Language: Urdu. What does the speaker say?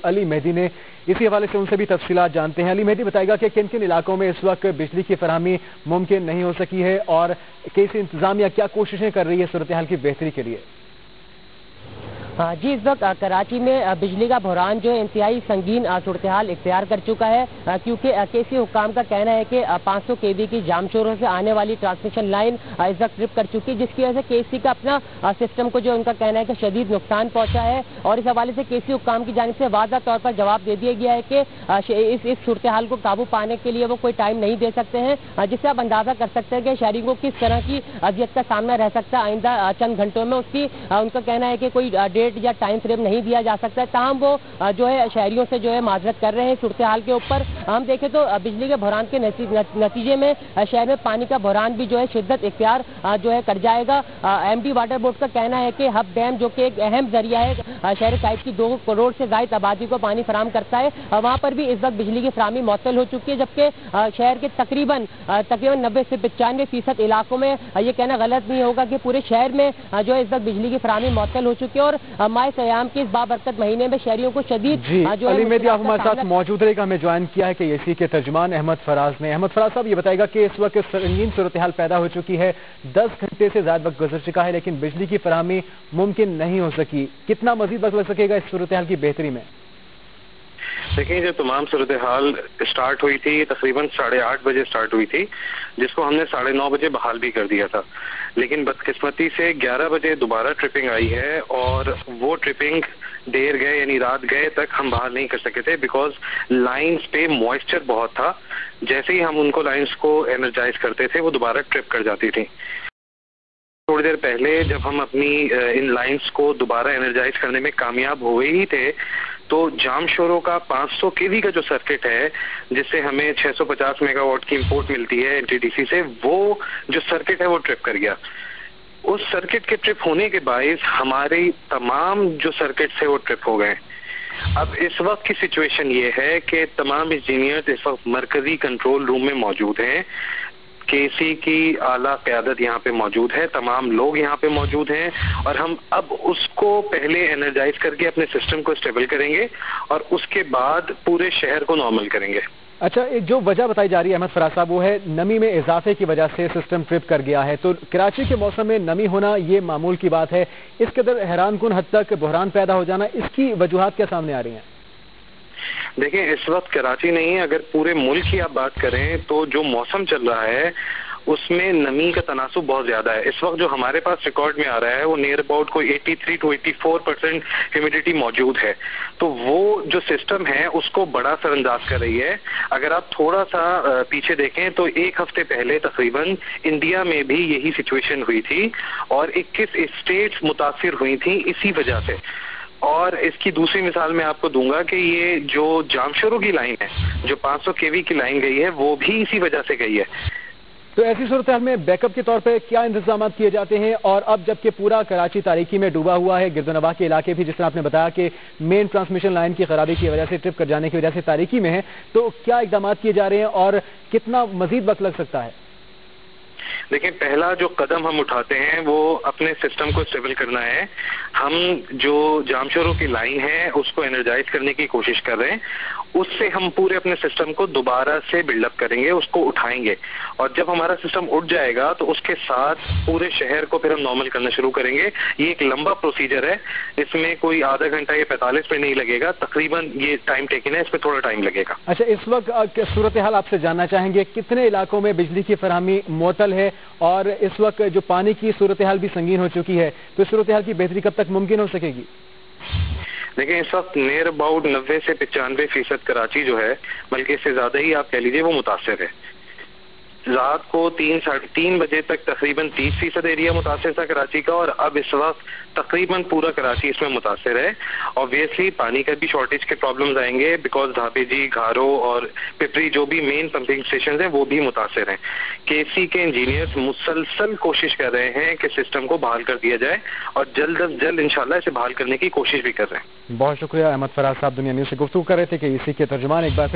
علی مہدی نے اسی حوالے سے ان سے بھی تفصیلات جانتے ہیں۔ علی مہدی بتائے گا کہ کن کن علاقوں میں اس وقت بجلی کی فراہمی ممکن نہیں ہو سکی ہے اور کیسی انتظامیہ کیا کوششیں کر رہی ہے صورتحال کی بہتری کے لیے؟ جی، اس وقت کراچی میں بجلی کا بحران جو انتہائی سنگین صورتحال اختیار کر چکا ہے، کیونکہ کیسی حکام کا کہنا ہے کہ 500 kV کی جام شوروں سے آنے والی ٹرانسمیشن لائن اس وقت ٹرپ کر چکی ہے، جس کی وجہ سے KC کا اپنا سسٹم کو جو ان کا کہنا ہے کہ شدید نقصان پہنچا ہے، اور اس حوالے سے KC حکام کی جانب سے واضح طور پر جواب دے دیا گیا ہے کہ اس صورتحال کو قابو پانے کے لیے وہ کوئی ٹائم نہیں دے سکتے ہیں، جس سے آپ اندازہ کر سکتے ہیں کہ شہریوں کو کس طرح کی اذیت کا سامنا رہ سکتا ہے آئندہ چند گھنٹوں میں۔ اس کی ان کا کہنا ہے کہ کوئی ڈیٹ یا ٹائم فریم نہیں دیا جا سکتا ہے، تاہم وہ جو ہے شہریوں سے جو ہے معذرت کر رہے ہیں صورتحال کے اوپر۔ ہم دیکھیں تو بجلی کے بحران کے نتیجے میں شہر میں پانی کا بحران بھی جو ہے شدت اختیار جو ہے کر جائے گا۔ MD واٹر بورڈ کا کہنا ہے کہ ہب ڈیم جو کہ ایک اہم ذریعہ ہے شہر قائد کی 2 کروڑ سے زائد آبادی کو پانی فراہم کرتا ہے، وہاں پر بھی اس وقت بجلی کی فراہمی معطل ہو چکی ہے، جبکہ شہر کے تقریباً 90 سے 95% علاقوں میں یہ کہنا غلط نہیں ہوگا کہ پورے شہر میں جو ہے اس وقت بجلی کی فراہمی معطل ہو چکی ہے، اور ماہ سیام کے اس بابرکت مہینے میں شہریوں کو شدید علی مہدی آپ ہمارے ساتھ موجود رہے گا، ہمیں جوائن کیا ہے کہ KC کے ترجمان احمد فراز نے۔ احمد فراز صاحب یہ بتائے گا کہ اس وقت سنگین صورتحال پیدا ہو چکی ہے، 10 گھنٹے سے زائد وقت گزر چکا ہے لیکن بجلی کی فراہمی ممکن نہیں ہو سکی، کتنا مزید وقت لگ سکے گا اس صورتحال کی بہتری میں؟ دیکھیں، جو تمام صورتحال اسٹارٹ ہوئی تھی تقریباً 8:30 بجے اسٹارٹ ہوئی تھی، جس کو ہم نے 9:30 بجے بحال بھی کر دیا تھا، لیکن بدقسمتی سے 11 بجے دوبارہ ٹرپنگ آئی ہے، اور وہ ٹرپنگ دیر گئے یعنی رات گئے تک ہم بحال نہیں کر سکے تھے، بیکاز لائنز پہ موئسچر بہت تھا۔ جیسے ہی ہم ان کو لائنز کو انرجائز کرتے تھے وہ دوبارہ ٹرپ کر جاتی تھی۔ تھوڑی دیر پہلے جب ہم اپنی ان لائنز کو دوبارہ انرجائز کرنے میں کامیاب ہوئے ہی تھے تو جام شوروں کا 500 kV کا جو سرکٹ ہے، جس سے ہمیں 650 میگا واٹ کی امپورٹ ملتی ہے NTDC سے، وہ جو سرکٹ ہے وہ ٹرپ کر گیا۔ اس سرکٹ کے ٹرپ ہونے کے باعث ہمارے تمام جو سرکٹ تھے وہ ٹرپ ہو گئے۔ اب اس وقت کی سچویشن یہ ہے کہ تمام انجینئرز اس وقت مرکزی کنٹرول روم میں موجود ہیں، KC کی اعلیٰ قیادت یہاں پہ موجود ہے، تمام لوگ یہاں پہ موجود ہیں، اور ہم اب اس کو پہلے انرجائز کر کے اپنے سسٹم کو اسٹیبل کریں گے اور اس کے بعد پورے شہر کو نارمل کریں گے۔ اچھا، جو وجہ بتائی جا رہی ہے احمد فراز صاحب وہ ہے نمی میں اضافے کی وجہ سے سسٹم ٹرپ کر گیا ہے، تو کراچی کے موسم میں نمی ہونا یہ معمول کی بات ہے، اس قدر حیران کن حد تک بحران پیدا ہو جانا، اس کی وجوہات کیا سامنے آ رہی ہیں؟ دیکھیں، اس وقت کراچی نہیں، اگر پورے ملک کی آپ بات کریں تو جو موسم چل رہا ہے اس میں نمی کا تناسب بہت زیادہ ہے۔ اس وقت جو ہمارے پاس ریکارڈ میں آ رہا ہے وہ نیئر اباؤٹ کوئی 83 to 84% ہیومیڈیٹی موجود ہے، تو وہ جو سسٹم ہے اس کو بڑا اثر انداز کر رہی ہے۔ اگر آپ تھوڑا سا پیچھے دیکھیں تو 1 ہفتے پہلے تقریباً انڈیا میں بھی یہی سچویشن ہوئی تھی اور 21 اسٹیٹس متاثر ہوئی تھیں اسی وجہ سے۔ اور اس کی دوسری مثال میں آپ کو دوں گا کہ یہ جو جام شوروں کی لائن ہے، جو 500 kV کی لائن گئی ہے، وہ بھی اسی وجہ سے گئی ہے۔ تو ایسی صورتحال میں بیک اپ کے طور پہ کیا انتظامات کیے جاتے ہیں؟ اور اب جبکہ پورا کراچی تاریکی میں ڈوبا ہوا ہے، گرد و نواح کے علاقے بھی جس طرح آپ نے بتایا کہ مین ٹرانسمیشن لائن کی خرابی کی وجہ سے ٹرپ کر جانے کی وجہ سے تاریکی میں ہے، تو کیا اقدامات کیے جا رہے ہیں اور کتنا مزید وقت لگ سکتا ہے؟ دیکھیں، پہلا جو قدم ہم اٹھاتے ہیں وہ اپنے سسٹم کو اسٹیبل کرنا ہے۔ ہم جو جام شوروں کی لائن ہے اس کو انرجائز کرنے کی کوشش کر رہے ہیں، اس سے ہم پورے اپنے سسٹم کو دوبارہ سے بلڈ اپ کریں گے، اس کو اٹھائیں گے، اور جب ہمارا سسٹم اٹھ جائے گا تو اس کے ساتھ پورے شہر کو پھر ہم نارمل کرنا شروع کریں گے۔ یہ ایک لمبا پروسیجر ہے، اس میں کوئی آدھا گھنٹہ یا 45 منٹ نہیں لگے گا، تقریباً یہ ٹائم ٹیکن ہے، اس میں تھوڑا ٹائم لگے گا۔ اچھا، اس وقت صورتحال آپ سے جاننا چاہیں گے کتنے علاقوں میں بجلی کی فراہمی معطل ہے، اور اس وقت جو پانی کی صورتحال بھی سنگین ہو چکی ہے، تو اس صورتحال کی بہتری کب تک ممکن ہو سکے گی؟ دیکھیں، اس وقت نیئر اباؤٹ 90 سے 95% کراچی جو ہے، بلکہ اس سے زیادہ ہی آپ کہہ لیجیے، وہ متاثر ہے۔ رات کو 3-3:30 بجے تک تقریباً 30% ایریا متاثر تھا کراچی کا، اور اب اس وقت تقریباً پورا کراچی اس میں متاثر ہے۔ آبویسلی پانی کا بھی شارٹیج کے پرابلمز آئیں گے، بیکاز دھابے جی، گھارو اور پپری جو بھی مین پمپنگ اسٹیشنز ہیں وہ بھی متاثر ہیں۔ KC کے انجینئرز مسلسل کوشش کر رہے ہیں کہ سسٹم کو بحال کر دیا جائے، اور جلد از جلد انشاءاللہ اسے بحال کرنے کی کوشش بھی کر رہے ہیں۔ بہت شکریہ احمد فراز صاحب، دنیا نیوز سے گفتگو کر رہے تھے KC کے ترجمان۔ ایک بار